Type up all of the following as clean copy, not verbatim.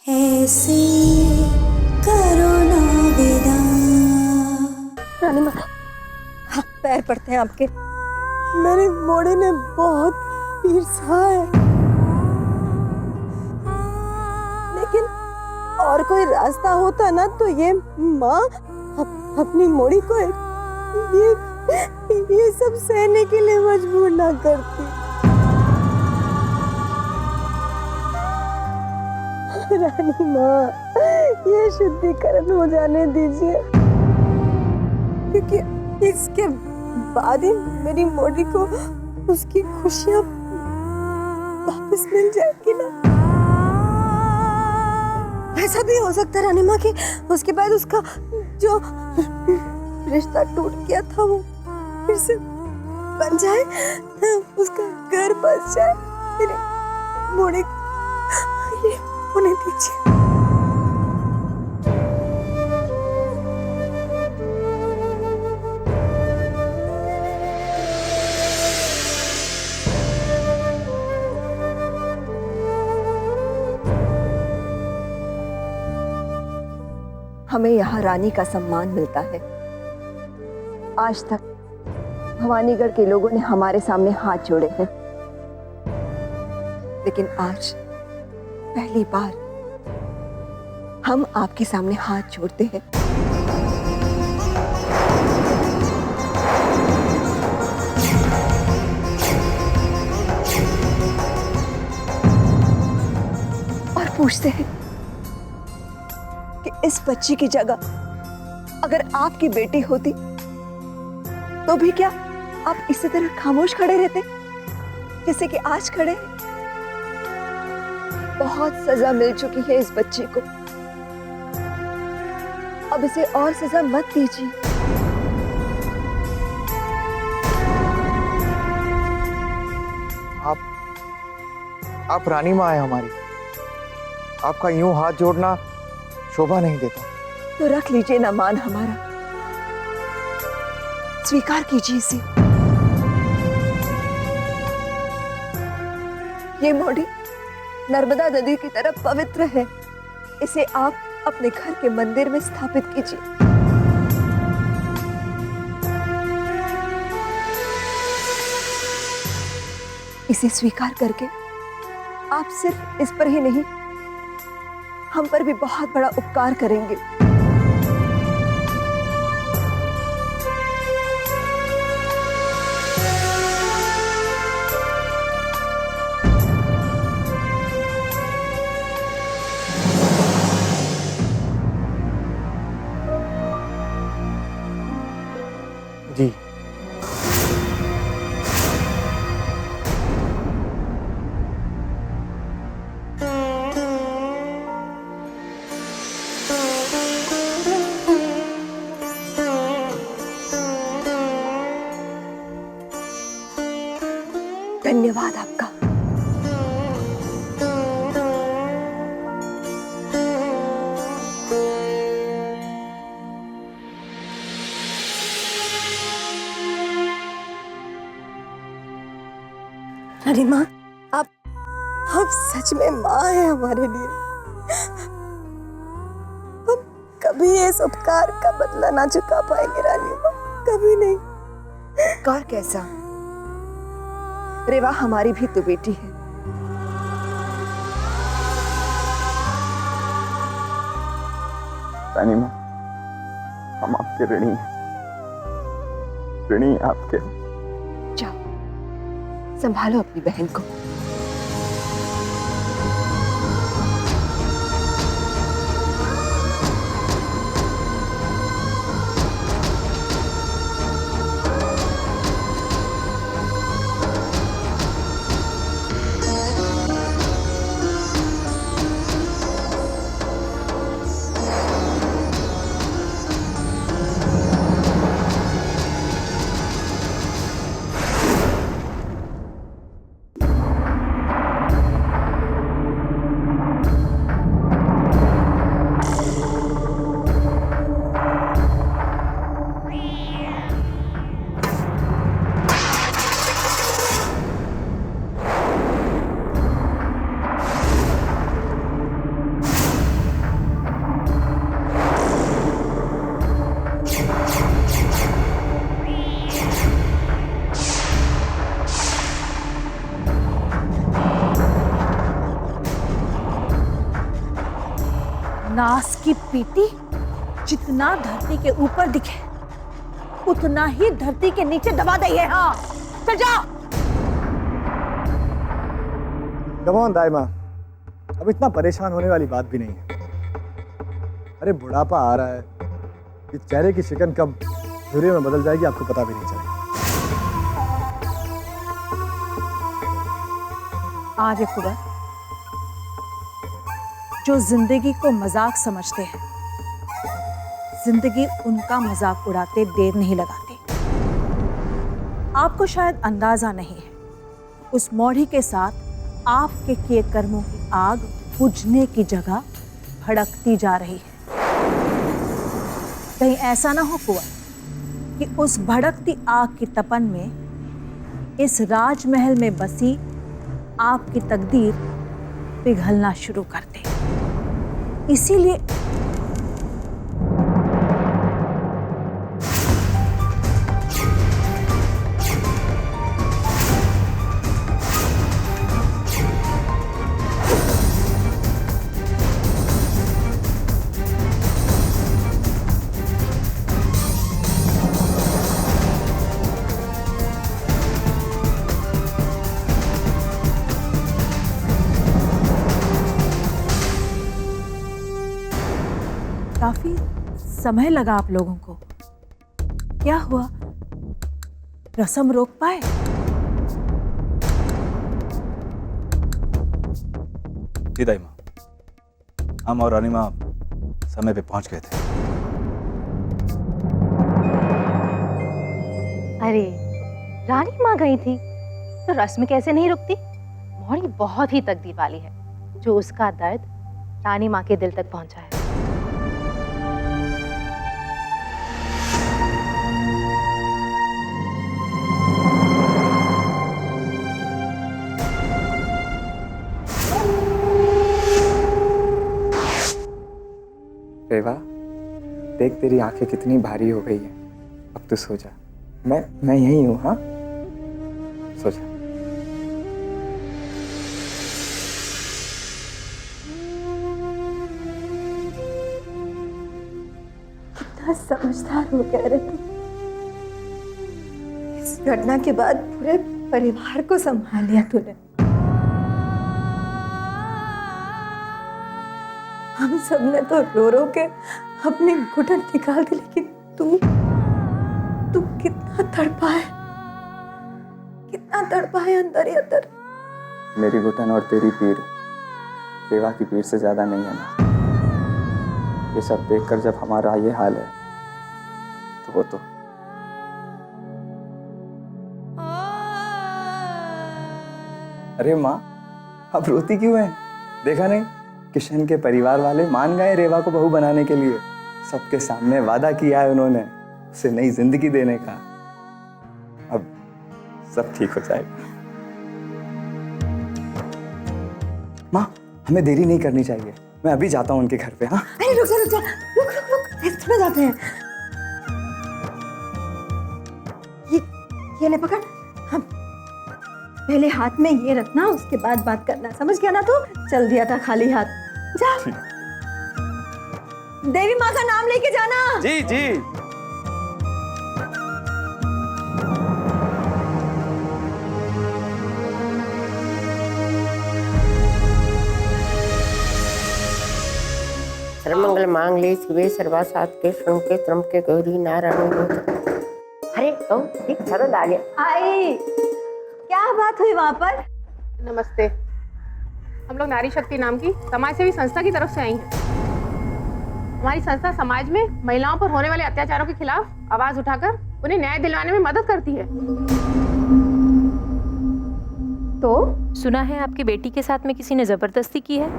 ऐसे करो ना विदा। रानी माँ, हाँ, पैर पड़ते हैं आपके। मेरे मोड़े ने बहुत पीर सहा है, लेकिन और कोई रास्ता होता ना तो ये माँ अपनी मोड़ी को ये सब सहने के लिए मजबूर ना करती। रानी माँ, ये शुद्धिकरण हो जाने दीजिए, क्योंकि इसके बाद ही मेरी मोड़ी को उसकी खुशियाँ वापस मिल जाएगी ना। ऐसा भी हो सकता है रानी माँ कि उसके बाद उसका जो रिश्ता टूट गया था वो फिर से बन जाए, उसका घर बस जाए। मेरी मोड़ी ये होने दीजिए। हमें यहाँ रानी का सम्मान मिलता है। आज तक भवानीगढ़ के लोगों ने हमारे सामने हाथ जोड़े हैं, लेकिन आज पहली बार हम आपके सामने हाथ जोड़ते हैं। और पूछते हैं कि इस बच्ची की जगह अगर आपकी बेटी होती तो भी क्या आप इसी तरह खामोश खड़े रहते जैसे कि आज खड़े हैं? बहुत सजा मिल चुकी है इस बच्ची को, अब इसे और सजा मत दीजिए। आप रानी माँ है हमारी, आपका यूं हाथ जोड़ना शोभा नहीं देता। तो रख लीजिए ना मान हमारा, स्वीकार कीजिए इसे। ये मोड़ी नर्मदा नदी की तरह पवित्र है, इसे आप अपने घर के मंदिर में स्थापित कीजिए। इसे स्वीकार करके आप सिर्फ इस पर ही नहीं, हम पर भी बहुत बड़ा उपकार करेंगे। जी, धन्यवाद आपका। रानी माँ, आप सच में माँ है हमारे लिए। हम कभी इस उपकार का बदला ना चुका पाएंगे रानी माँ, कभी नहीं। उपकार कैसा? रेवा हमारी भी तो बेटी है। रानी माँ, हम आपके ऋणी हैं, ऋणी आपके। जाओ, संभालो अपनी बहन को। नास की पीटी जितना धरती के ऊपर दिखे उतना ही धरती के नीचे दबा दे। हाँ चल जा। Come on, दाई माँ, अब इतना परेशान होने वाली बात भी नहीं है। अरे बुढ़ापा आ रहा है, इस चेहरे की शिकन कब धुरे में बदल जाएगी आपको पता भी नहीं चलेगा। आज कुबर जो जिंदगी को मजाक समझते हैं, जिंदगी उनका मजाक उड़ाते देर नहीं लगाती। आपको शायद अंदाजा नहीं है, उस मौढ़ी के साथ आपके किए कर्मों की आग बुझने की जगह भड़कती जा रही है। कहीं ऐसा ना हो कुंवर कि उस भड़कती आग की तपन में इस राजमहल में बसी आपकी तकदीर पिघलना शुरू कर दे। इसीलिए काफी समय लगा आप लोगों को। क्या हुआ, रस्म रोक पाए? जी दाई माँ, हम और रानी माँ समय पे पहुंच गए थे। अरे रानी माँ गई थी तो रस्म कैसे नहीं रुकती? मौड़ी बहुत ही तकदीर वाली है जो उसका दर्द रानी माँ के दिल तक पहुंचा है। रेवा, देख तेरी आंखें कितनी भारी हो गई है। अब तू सो जा। मैं यहीं हूँ। हाँ, सो जा। कितना समझदार हो गया रे तू। इस घटना के बाद पूरे परिवार को संभाल लिया तूने। हम सब ने तो रो रो के अपनी घुटन निकाल दी, लेकिन तू कितना तड़पा है अंदर ही अंदर। मेरी घुटन और तेरी पीर रेवा की पीर से ज्यादा नहीं है ना। ये सब देखकर जब हमारा ये हाल है तो वो तो अरे माँ, आप रोती क्यों हैं? देखा नहीं, किशन के परिवार वाले मान गए रेवा को बहू बनाने के लिए। सबके सामने वादा किया है उन्होंने उसे नई जिंदगी देने का। अब सब ठीक हो जाएगा। माँ, हमें देरी नहीं करनी चाहिए। मैं अभी जाता हूँ उनके घर पे। हाँ, अरे रुक रेस्ट में जाते हैं। ये ले पकड़। हम पहले हाथ में ये रखना, उसके बाद बात करना। समझ गया ना तू? चल दिया था खाली हाथ। जा। देवी माँ का नाम लेके जाना। जी जी। सर्वमंगल मांगल्ये शिवे सर्वासात्के शंके त्र्यंबके गौरी नारायणी। अरे तो ठीक सरद आ गया। आई, क्या बात हुई वहाँ पर? नमस्ते, हम लोग नारी शक्ति नाम की समाज सेवी संस्था की तरफ से आई हैं। हमारी संस्था समाज में महिलाओं पर होने वाले अत्याचारों के खिलाफ आवाज उठाकर उन्हें न्याय दिलवाने में मदद करती है। तो सुना है आपकी बेटी के साथ में किसी ने जबरदस्ती की है।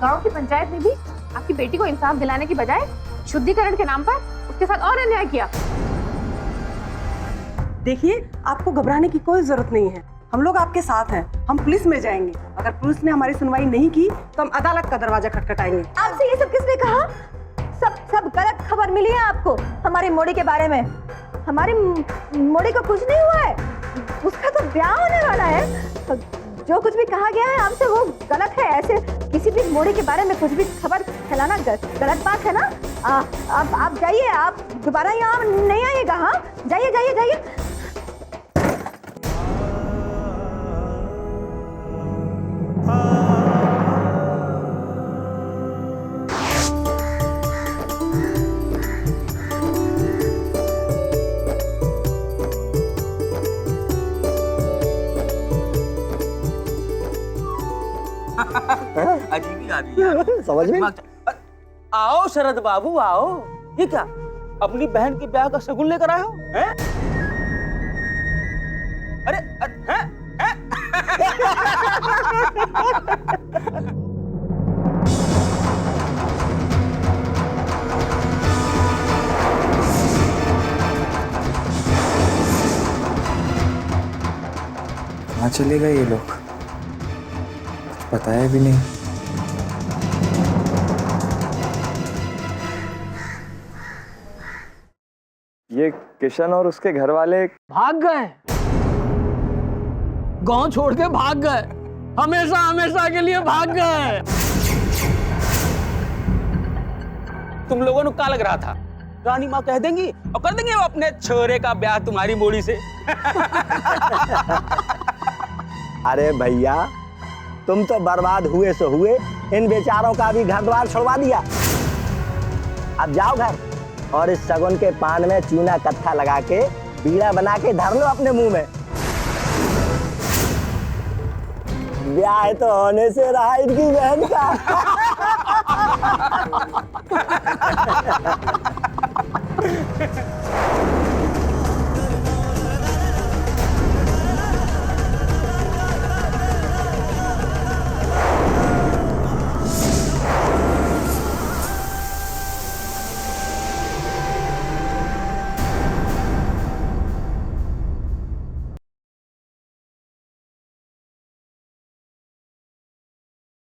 गांव की पंचायत ने भी आपकी बेटी को इंसाफ दिलाने की बजाय शुद्धिकरण के नाम पर उसके साथ और अन्याय किया। देखिए, आपको घबराने की कोई जरूरत नहीं है। हम लोग आपके साथ हैं। हम पुलिस में जाएंगे। अगर पुलिस ने हमारी सुनवाई नहीं की तो हम अदालत का दरवाजा खटखटाएंगे। आपसे ये सब किसने कहा? सब गलत खबर मिली है आपको हमारी मोड़ी के बारे में। हमारी मोड़ी को कुछ नहीं हुआ है। उसका तो ब्याह होने वाला है। जो कुछ भी कहा गया है आपसे वो गलत है। ऐसे किसी भी मोड़ी के बारे में कुछ भी खबर फैलाना गलत बात है ना। अब आप जाइए, आप दोबारा यहाँ नहीं आइएगा। हाँ, जाइए जाइए जाइए। अजीब ही आदमी है। समझ में आओ शरद बाबू आओ। ये क्या अपनी बहन के ब्याह का शगुन लेकर आए हो हैं? अरे हैं? कहाँ चले गए ये लोग? कुछ बताया भी नहीं। ये किशन और उसके घर वाले भाग गए, गांव छोड़ के भाग गए, हमेशा हमेशा के लिए भाग गए। तुम लोगों को क्या लग रहा था रानी माँ कह देंगी और कर देंगे वो अपने छोरे का ब्याह तुम्हारी मोड़ी से? अरे भैया, तुम तो बर्बाद हुए सो हुए, इन बेचारों का भी घर द्वार छुड़वा दिया। अब जाओ घर और इस शगुन के पान में चूना कत्था लगा के बीड़ा बना के धर लो अपने मुंह में। ब्याह तो होने से रहा इनकी बहन का।